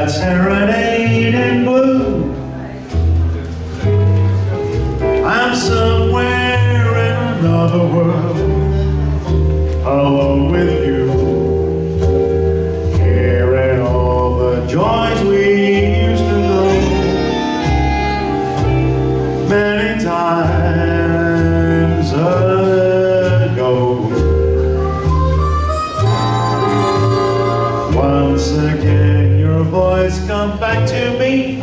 that serenade in blue. I'm somewhere in another world, alone with you, hearing all the joys we used to know. Many times ago. Once again your voice comes back to me,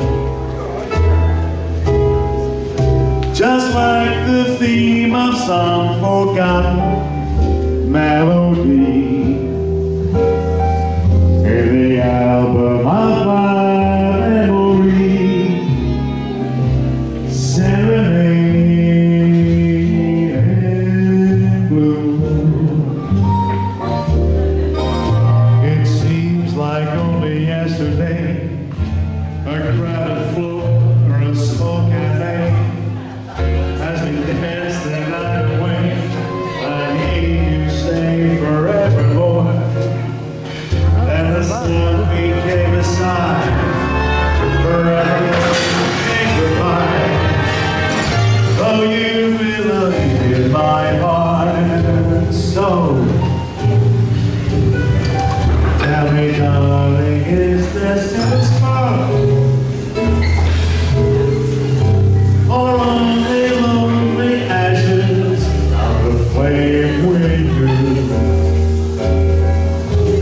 just like the theme of some forgotten melody in the album of my memory. Serenade in blue. It seems like only yesterday a crowded floor or a small cafe as we danced the night away. I need you stay forevermore. And the sun became a sign forever and goodbye. Oh, you belong in my heart. So tell me, darling, is there still a spark? Or only lonely ashes of the flame within you?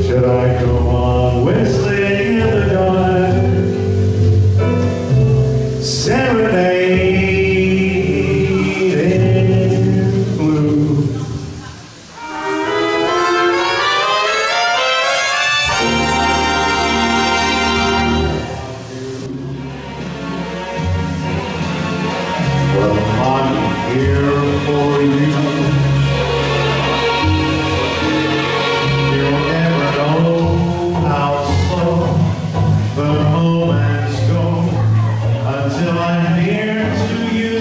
Should I go on whistling in the dark? Serenade in blue. Well, I'm here for you. You'll never know how slow the moments go until I'm near to you.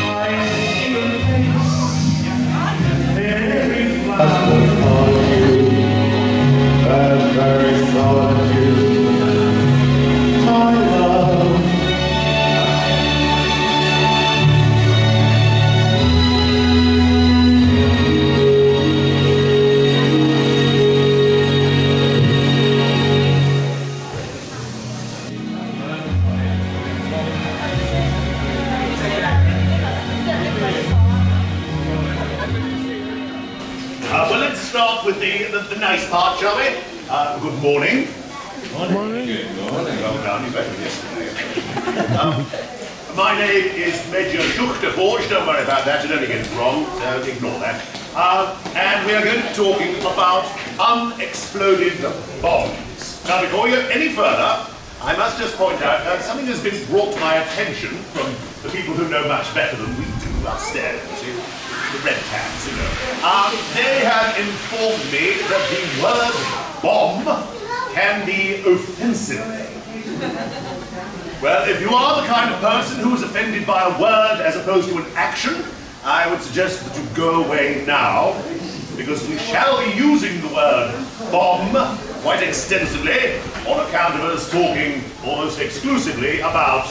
I see your face in every flash of you, that very thought of you. My love, well, let's start with the nice part, shall we? Good morning. Morning. Good morning. Well done, you better yesterday. My name is Major Schuchterforge. Don't worry about that, you don't get it wrong, so ignore that. And we are going to be talking about unexploded bombs. Now, before you go any further, I must just point out that something has been brought to my attention from the people who know much better than we do upstairs, you see, the red caps, you know. They have informed me that the word bomb can be offensive. Well, if you are the kind of person who is offended by a word as opposed to an action, I would suggest that you go away now, because we shall be using the word bomb quite extensively on account of us talking almost exclusively about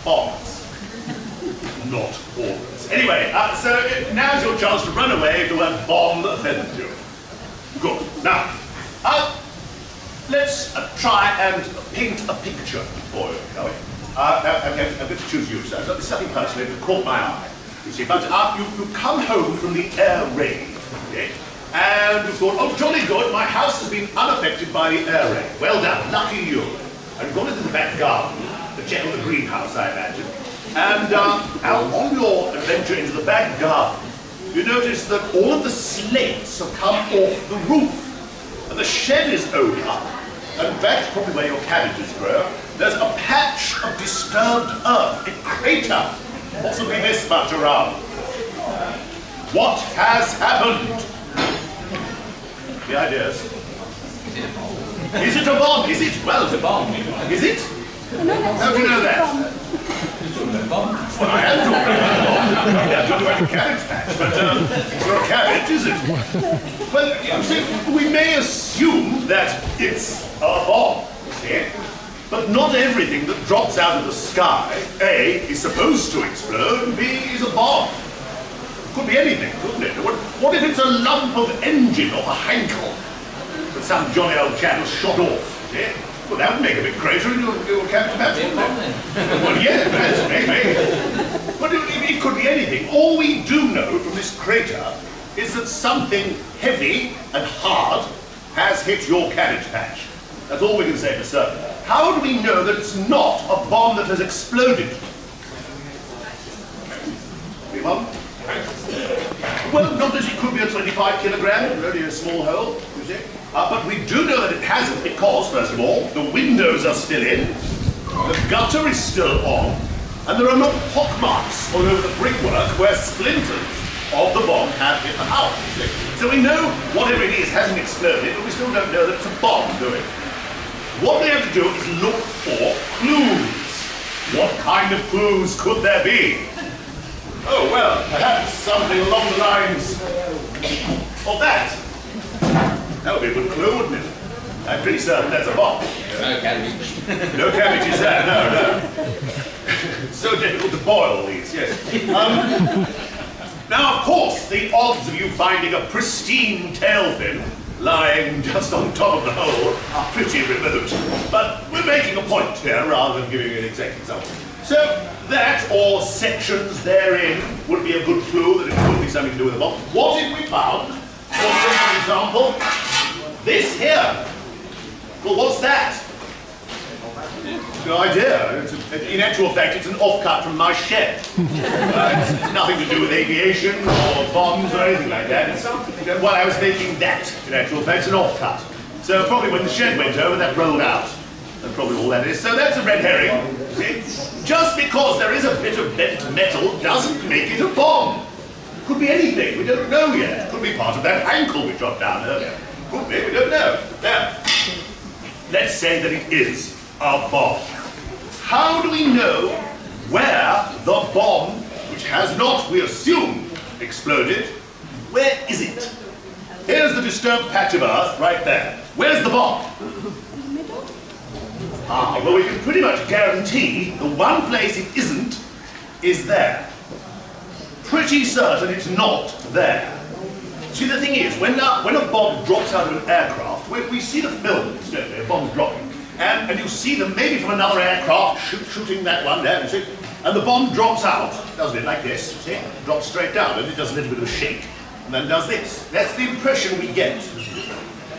bombs, not organs. Anyway, so now's your chance to run away if the word bomb offends you. Good. Now, let's try and paint a picture for you, shall we? I'm going to choose you. So I've got something personally that caught my eye. You see, but you've come home from the air raid, okay? And you thought, oh, jolly good, my house has been unaffected by the air raid. Well done, lucky you. And you've gone into the back garden to check on the greenhouse, I imagine. And on your adventure into the back garden, you notice that all of the slates have come off the roof. And the shed is open up. And that's probably where your cabbages grow. There's a patch of disturbed earth, a crater, possibly this much around. What has happened? The ideas. Is it a bomb? Is it? Well, it's a bomb. Is it? How do you know that? about bomb. Well, I am talking about a bomb. Yeah, I'm talking about a cabbage patch, but it's not a cabbage, is it? Well, you see, we may assume that it's a bomb, see? But not everything that drops out of the sky, A, is supposed to explode, and B, is a bomb. Could be anything, couldn't it? What if it's a lump of engine off a Hankel that some jolly old chap has shot off, see? Well, that would make a big crater in your cabbage patch, wouldn't it? Well, yeah, that's maybe. But it could be anything. All we do know from this crater is that something heavy and hard has hit your cabbage patch. That's all we can say for certain. How do we know that it's not a bomb that has exploded? Anyone? Well, not that it could be a 25 kilogram, only a small hole, you see. But we do know that it hasn't because, first of all, the windows are still in, the gutter is still on, and there are not pockmarks all over the brickwork where splinters of the bomb have hit the house. So we know whatever it is hasn't exploded, but we still don't know that it's a bomb, do we? What we have to do is look for clues. What kind of clues could there be? Oh, well, perhaps something along the lines of that. That would be a good clue, wouldn't it? I'm pretty certain that's a bomb. No cabbage. No cabbage is there, no. So difficult to boil these, yes. Now, of course, the odds of you finding a pristine tail fin lying just on top of the hole are pretty remote. But we're making a point here rather than giving you an exact example. So that, or sections therein, would be a good clue that it could be something to do with a bomb. What if we found, for example, this here? Well, what's that? No idea. In actual fact, it's an offcut from my shed. It's nothing to do with aviation or bombs or anything like that. It's while I was making that, in actual fact, it's an offcut. So probably when the shed went over, that rolled out. That's probably all that is. So that's a red herring. See? Just because there is a bit of bent metal doesn't make it a bomb. Could be anything. We don't know yet. Could be part of that ankle we dropped down earlier. Could be. We don't know. Now, let's say that it is a bomb. How do we know where the bomb, which has not, we assume, exploded, where is it? Here's the disturbed patch of earth right there. Where's the bomb? Well, we can pretty much guarantee the one place it isn't is there. Pretty certain it's not there. See, the thing is, when a bomb drops out of an aircraft, we see the films, don't we, a bomb dropping. And you see them maybe from another aircraft shooting that one there, you see? And the bomb drops out, doesn't it, like this, see? Drops straight down, and it does a little bit of a shake, and then does this. That's the impression we get.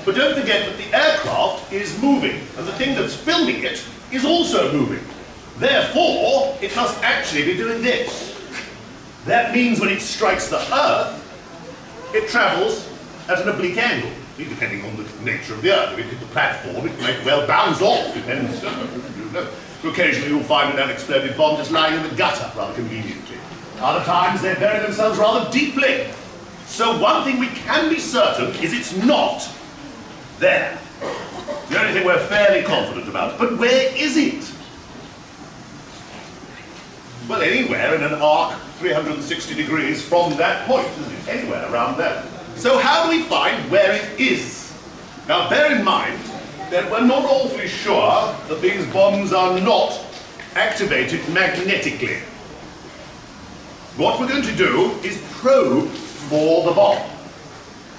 But don't forget that the aircraft is moving, and the thing that's filming it is also moving. Therefore, it must actually be doing this. That means when it strikes the Earth, it travels at an oblique angle, depending on the nature of the Earth. If it hit the platform, it might well bounce off, depends. So occasionally you'll find an unexploded bomb just lying in the gutter, rather conveniently. Other times they bury themselves rather deeply. So one thing we can be certain is it's not there. The only thing we're fairly confident about. But where is it? Well, anywhere in an arc 360 degrees from that point, isn't it? Anywhere around there. So how do we find where it is? Now, bear in mind that we're not awfully sure that these bombs are not activated magnetically. What we're going to do is probe for the bomb.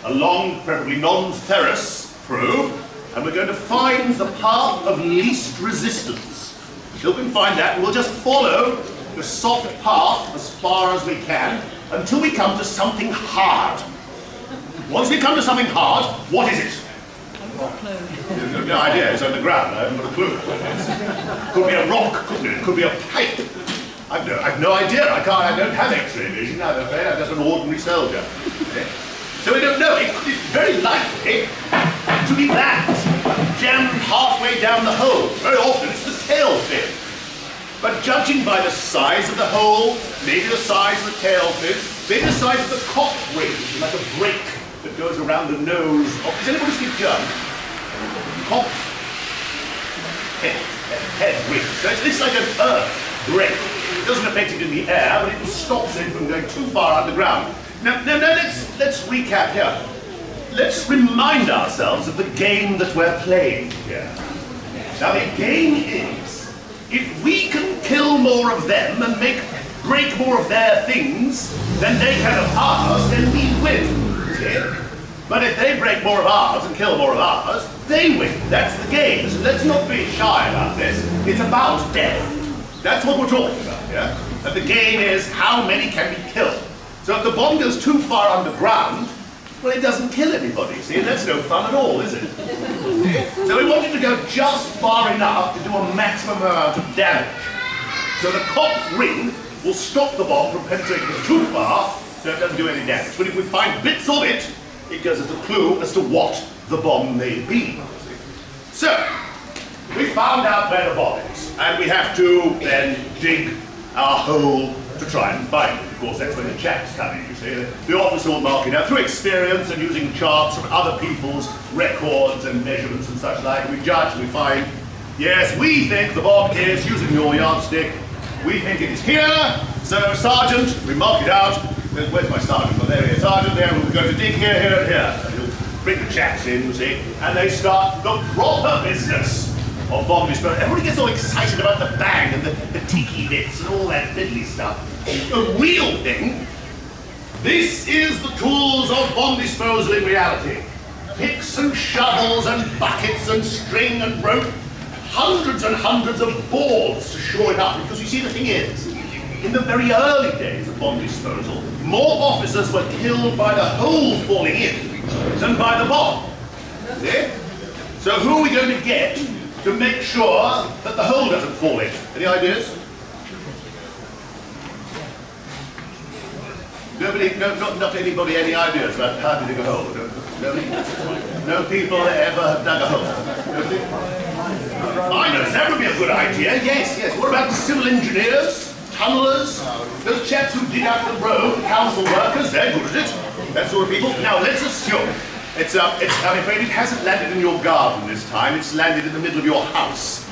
A long, preferably non-ferrous probe, and we're going to find the path of least resistance. Until we can find that, we'll just follow the soft path as far as we can until we come to something hard. Once we come to something hard, what is it? I've got a clue. No idea, it's underground, I haven't got a clue. It could be a rock, couldn't it? It could be a pipe. I've no idea, I don't have X-ray vision, I'm afraid, I'm just an ordinary soldier. Okay? So we don't know, it's very likely to be that, jammed halfway down the hole. Very often it's the tail fin. But judging by the size of the hole, maybe the size of the tail fin, maybe the size of the cock ring, like a break that goes around the nose. Oh, does anybody speak German? Kopf. Head ring. So it's like an earth break. It doesn't affect it in the air, but it stops it from going too far underground. Now let's recap here. Let's remind ourselves of the game that we're playing here. Now the game is, if we can kill more of them and break more of their things than they can of ours, then we win. See? But if they break more of ours and kill more of ours, they win. That's the game. So let's not be shy about this. It's about death. That's what we're talking about, yeah? And the game is how many can we kill. So if the bomb goes too far underground, well, it doesn't kill anybody, see? That's no fun at all, is it? So we want it to go just far enough to do a maximum amount of damage. So the cop's ring will stop the bomb from penetrating it too far, so it doesn't do any damage. But if we find bits of it, it gives us a clue as to what the bomb may be. So, we found out where the bomb is, and we have to then dig our hole to try and find it. Of course, that's when the chaps come in, you see. The officer will mark it out through experience and using charts from other people's records and measurements and such like. We judge and we find, yes, we think the bomb is, using your yardstick, we think it is here. So, Sergeant, we mark it out. Where's my sergeant? Well, there he is. Sergeant, there, we're going to dig here, here, and here. And he'll bring the chaps in, you see, and they start the proper business of bomb disposal. Everybody gets all excited about the bang and the tiki bits and all that fiddly stuff. The real thing, this is the tools of bomb disposal in reality. Picks and shovels and buckets and string and rope. Hundreds and hundreds of boards to shore it up. Because you see, the thing is, in the very early days of bomb disposal, more officers were killed by the hole falling in than by the bomb. See? So who are we going to get to make sure that the hole doesn't fall in? Any ideas? Nobody, not anybody, any ideas about how to dig a hole? No people ever have dug a hole? Nobody? I know, that would be a good idea, yes. What about the civil engineers? Tunnelers, those chaps who dig out the road, council workers, they're good at it. That sort of people. Now let's assume I'm afraid it hasn't landed in your garden this time, it's landed in the middle of your house.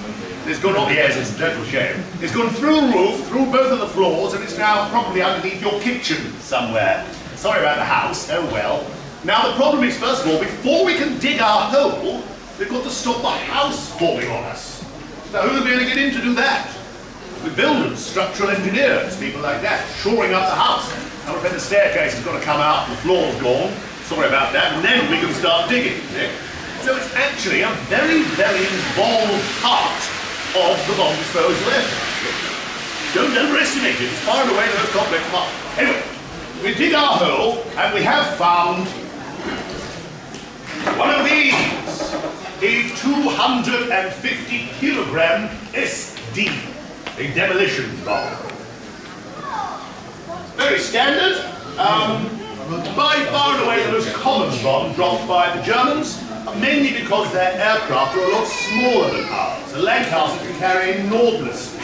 It's gone on, yes, it's a dreadful shame. It's gone through the roof, through both of the floors, and it's now probably underneath your kitchen somewhere. Sorry about the house, oh well. Now the problem is, first of all, before we can dig our hole, we've got to stop the house falling on us. Now who are we going to get in to do that? The builders, structural engineers, people like that, shoring up the house. I'm afraid the staircase has got to come out, the floor's gone, sorry about that, and then we can start digging. See? So it's actually a very, very involved part of the bomb disposal effort. Don't underestimate it, it's far and away the most complex part. Anyway, we dig our hole, and we have found one of these, a 250 kilogram SD. A demolition bomb. Very standard. By far and away the most common bomb dropped by the Germans, mainly because their aircraft are a lot smaller than ours. The Lancasters can carry enormous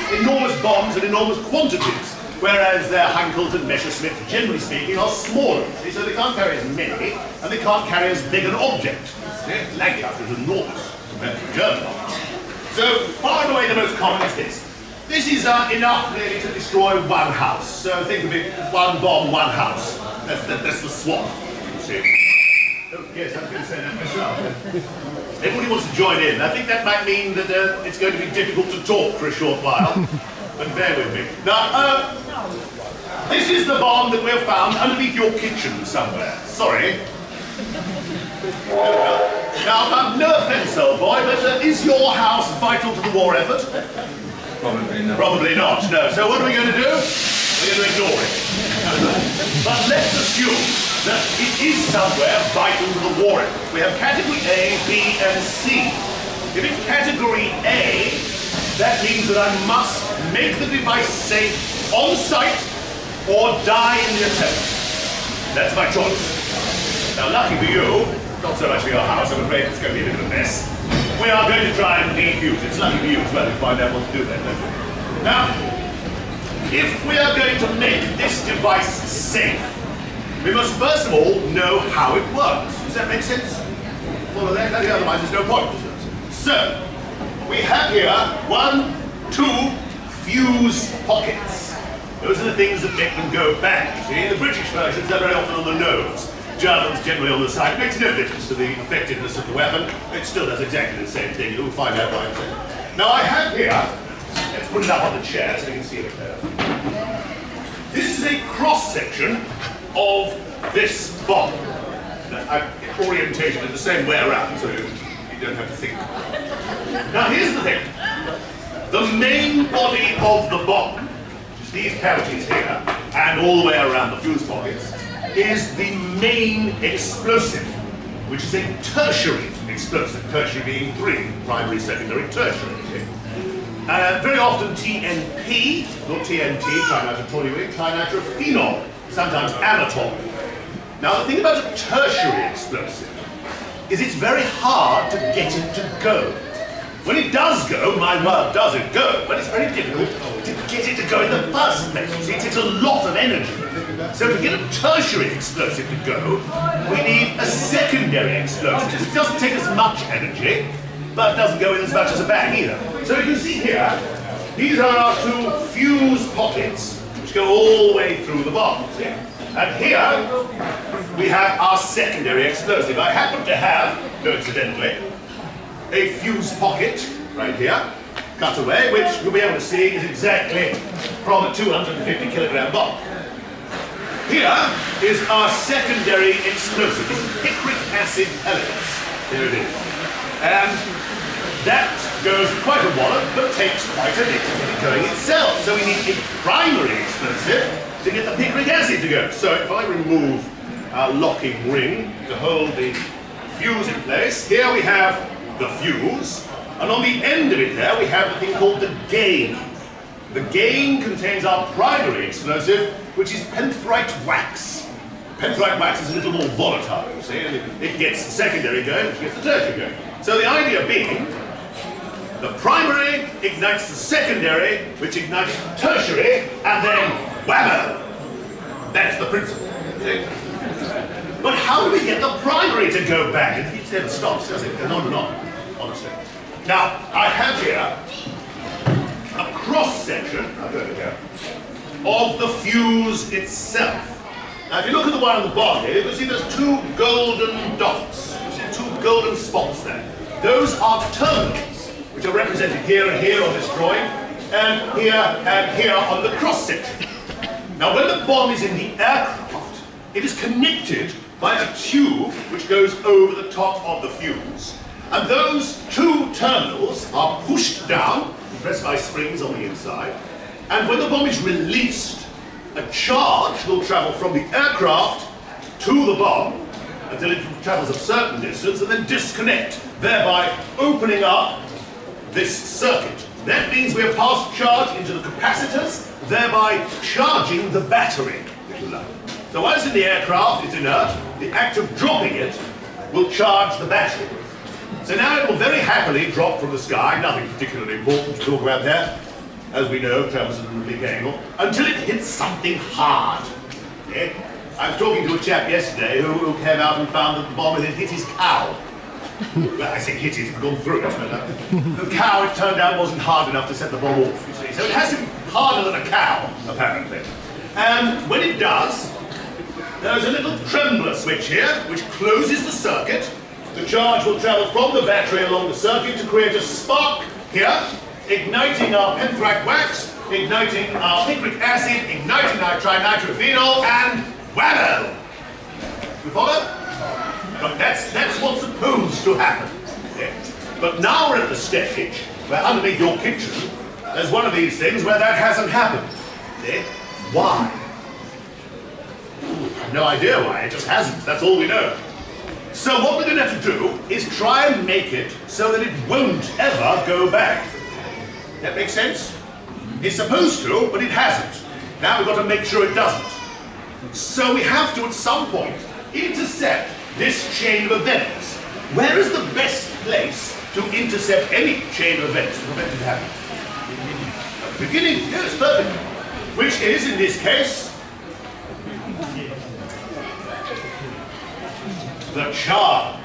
bombs in enormous quantities, whereas their Henkels and Messerschmitts, generally speaking, are smaller. See? So they can't carry as many, and they can't carry as big an object. Lancaster is enormous compared to the German bombs. So far and away the most common is this. This is enough really to destroy one house. So think of it, one bomb, one house. That's the swap, you see. Oh, yes, I was going to say that myself. Everybody wants to join in. I think that might mean that it's going to be difficult to talk for a short while. But bear with me. Now, this is the bomb that we've found underneath your kitchen somewhere. Sorry. Now, no offence, old boy, but is your house vital to the war effort? Probably not. Probably not, no. So what are we going to do? We're going to ignore it. But let's assume that it is somewhere vital to the war effort. We have category A, B, and C. If it's category A, that means that I must make the device safe on site or die in the attempt. That's my choice. Now, lucky for you, not so much for your house, I'm afraid it's going to be a bit of a mess. We are going to try and defuse it. It's lucky for you as well to find out what to do then, don't we? Now, if we are going to make this device safe, we must first of all know how it works. Does that make sense? Follow that? Otherwise there's no point. So, we have here 1, 2 fuse pockets. Those are the things that make them go bang. See, in the British versions, they're very often on the nose. Germans generally on the side. It makes no difference to the effectiveness of the weapon. It still does exactly the same thing. You'll find out why I'm saying. Now I have here, let's put it up on the chair so you can see it there. This is a cross-section of this bomb. I've orientated it the same way around, so you don't have to think. Now here's the thing. The main body of the bomb, which is these cavities here, and all the way around the fuse pockets, is the main explosive, which is a tertiary explosive. Tertiary being 3, primary, secondary, tertiary. Very often TNP, not TNT, trinitrotoluene, trinitrophenol, sometimes amatol. Now the thing about a tertiary explosive is it's very hard to get it to go. When it does go, my word, does it go, but it's very difficult to get it to go in the first place. You see, it takes a lot of energy. So to get a tertiary explosive to go, we need a secondary explosive. It doesn't take as much energy, but doesn't go in as much as a bang either. So you can see here, these are our 2 fuse pockets, which go all the way through the bomb. See? And here, we have our secondary explosive. I happen to have, coincidentally, a fuse pocket right here, cut away, which you'll be able to see is exactly from a 250 kilogram bomb. Here is our secondary explosive, these picric acid pellets. Here it is. And that goes quite a wallop, but takes quite a bit to get it going itself. So we need a primary explosive to get the picric acid to go. So if I remove our locking ring to hold the fuse in place, here we have the fuse, and on the end of it there we have a thing called the gain. The gain contains our primary explosive, which is penthrite wax. Penthrite wax is a little more volatile, you see, and it gets the secondary going, which gets the tertiary going. So the idea being, the primary ignites the secondary, which ignites the tertiary, and then whammo! That's the principle, see? But how do we get the primary to go back? It never stops, does it? It goes on and on, honestly. Now, I have here a cross-section, I'll go here, of the fuse itself. Now, if you look at the one on the bottom here, you can see there's 2 golden dots. You see 2 golden spots there. Those are terminals, which are represented here and here on this drawing, and here on the cross-section. Now, when the bomb is in the aircraft, it is connected by a tube which goes over the top of the fuse. And those 2 terminals are pushed down, pressed by springs on the inside, and when the bomb is released, a charge will travel from the aircraft to the bomb until it travels a certain distance and then disconnect, thereby opening up this circuit. That means we have passed charge into the capacitors, thereby charging the battery, if you like. So while it's in the aircraft, it's inert, the act of dropping it will charge the battery. So now it will very happily drop from the sky, nothing particularly important to talk about there. As we know, travels at a big angle, until it hits something hard. Okay? I was talking to a chap yesterday who came out and found that the bomb had hit his cow. Well, I say hit it, had gone through it, but the cow, it turned out, wasn't hard enough to set the bomb off, you see. So it has to be harder than a cow, apparently. And when it does, there's a little trembler switch here, which closes the circuit. The charge will travel from the battery along the circuit to create a spark here, igniting our penthrite wax, igniting our picric acid, igniting our trinitrophenol, and whammo! You follow? But that's what's supposed to happen. Yeah. But now we're at the stage where underneath your kitchen, there's one of these things where that hasn't happened. Yeah. Why? I have no idea why, it just hasn't, that's all we know. So what we're going to have to do is try and make it so that it won't ever go back. That makes sense? It's supposed to, but it hasn't. Now we've got to make sure it doesn't. So we have to, at some point, intercept this chain of events. Where is the best place to intercept any chain of events to prevent it happening? At the beginning, yes, perfect. Which is, in this case, the charge.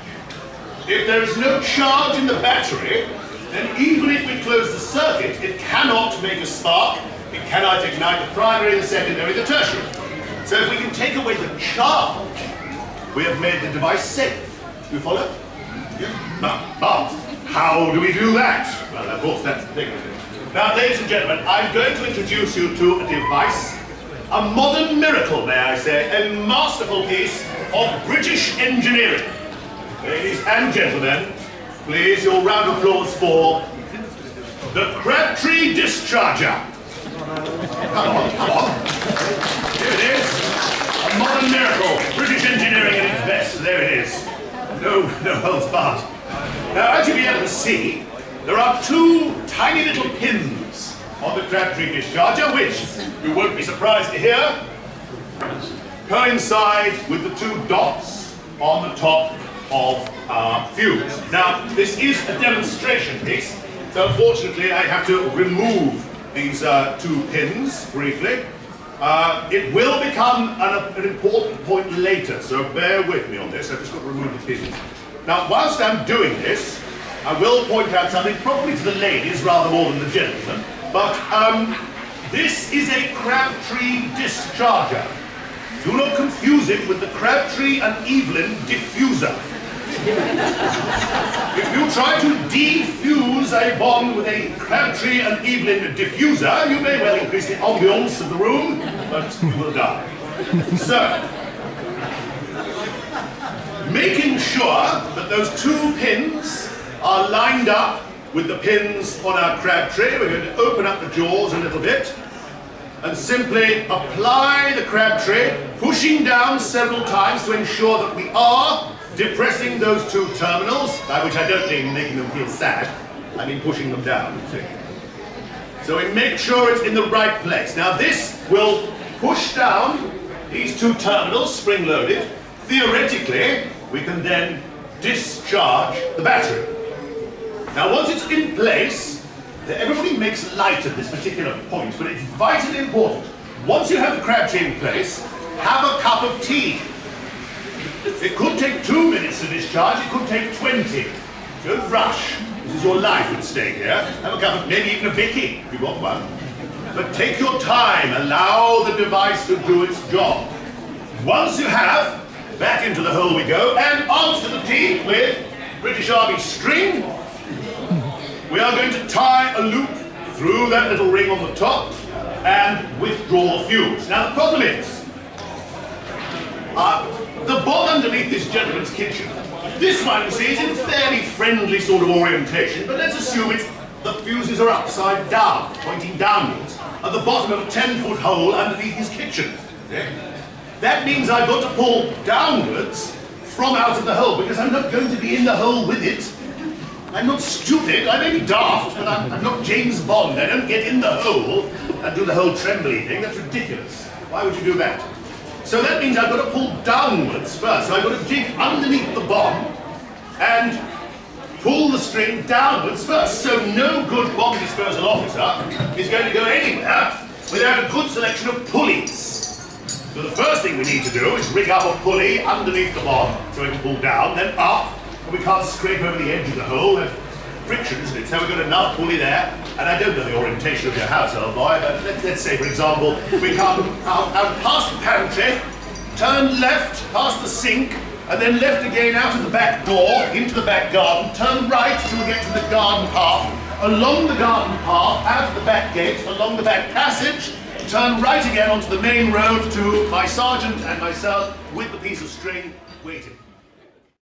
If there is no charge in the battery, then even if we close the circuit, it cannot make a spark, we cannot ignite the primary, the secondary, the tertiary. So if we can take away the charge, we have made the device safe. Do you follow? Yeah. Now, but how do we do that? Well, of course, that's the thing. Now, ladies and gentlemen, I'm going to introduce you to a device, a modern miracle, may I say, a masterful piece of British engineering. Ladies and gentlemen, please, your round of applause for the Crabtree Discharger. Come on, come on. Here it is. A modern miracle. British engineering at its best. There it is. No holds barred. Now, as you'll be able to see, there are two tiny little pins on the Crabtree Discharger, which, you won't be surprised to hear, coincide with the two dots on the top of our fuse. Now, this is a demonstration piece, so unfortunately I have to remove these two pins briefly. It will become an important point later, so bear with me on this. I've just got to remove the pins. Now, whilst I'm doing this, I will point out something, probably to the ladies rather more than the gentlemen, but this is a Crabtree Discharger. Do not confuse it with the Crabtree and Evelyn diffuser. If you try to defuse a bomb with a Crabtree and Evelyn diffuser, you may well increase the ambiance of the room, but you will die. So, making sure that those two pins are lined up with the pins on our Crabtree, we're going to open up the jaws a little bit and simply apply the Crabtree, pushing down several times to ensure that we are depressing those two terminals, by which I don't mean making them feel sad, I mean pushing them down, you see. So we make sure it's in the right place. Now this will push down these two terminals, spring-loaded. Theoretically, we can then discharge the battery. Now once it's in place, everybody makes light of this particular point, but it's vitally important. Once you have the Crabtree in place, have a cup of tea. It could take 2 minutes to discharge, it could take 20. Don't rush. This is your life at stake here. Have a cup of, maybe even a Vicky, if you want one. But take your time, allow the device to do its job. Once you have, back into the hole we go, and answer the tea with British Army string. We are going to tie a loop through that little ring on the top and withdraw the fuse. Now the problem is, the bomb underneath this gentleman's kitchen, this one, you see, is in fairly friendly sort of orientation, but let's assume the fuses are upside down, pointing downwards, at the bottom of a 10-foot hole underneath his kitchen. Okay? That means I've got to pull downwards from out of the hole, because I'm not going to be in the hole with it. I'm not stupid, I may be daft, but I'm not James Bond. I don't get in the hole and do the whole trembly thing. That's ridiculous. Why would you do that? So that means I've got to pull downwards first. So I've got to dig underneath the bomb and pull the string downwards first. So no good bomb disposal officer is going to go anywhere without a good selection of pulleys. So the first thing we need to do is rig up a pulley underneath the bomb so we can pull down, then up. We can't scrape over the edge of the hole, there's friction, isn't it? So we've got another pulley there, and I don't know the orientation of your house, old boy, but let's say, for example, we come out past the pantry, turn left, past the sink, and then left again out of the back door, into the back garden, turn right till we get to the garden path, along the garden path, out of the back gate, along the back passage, turn right again onto the main road to my sergeant and myself with the piece of string waiting.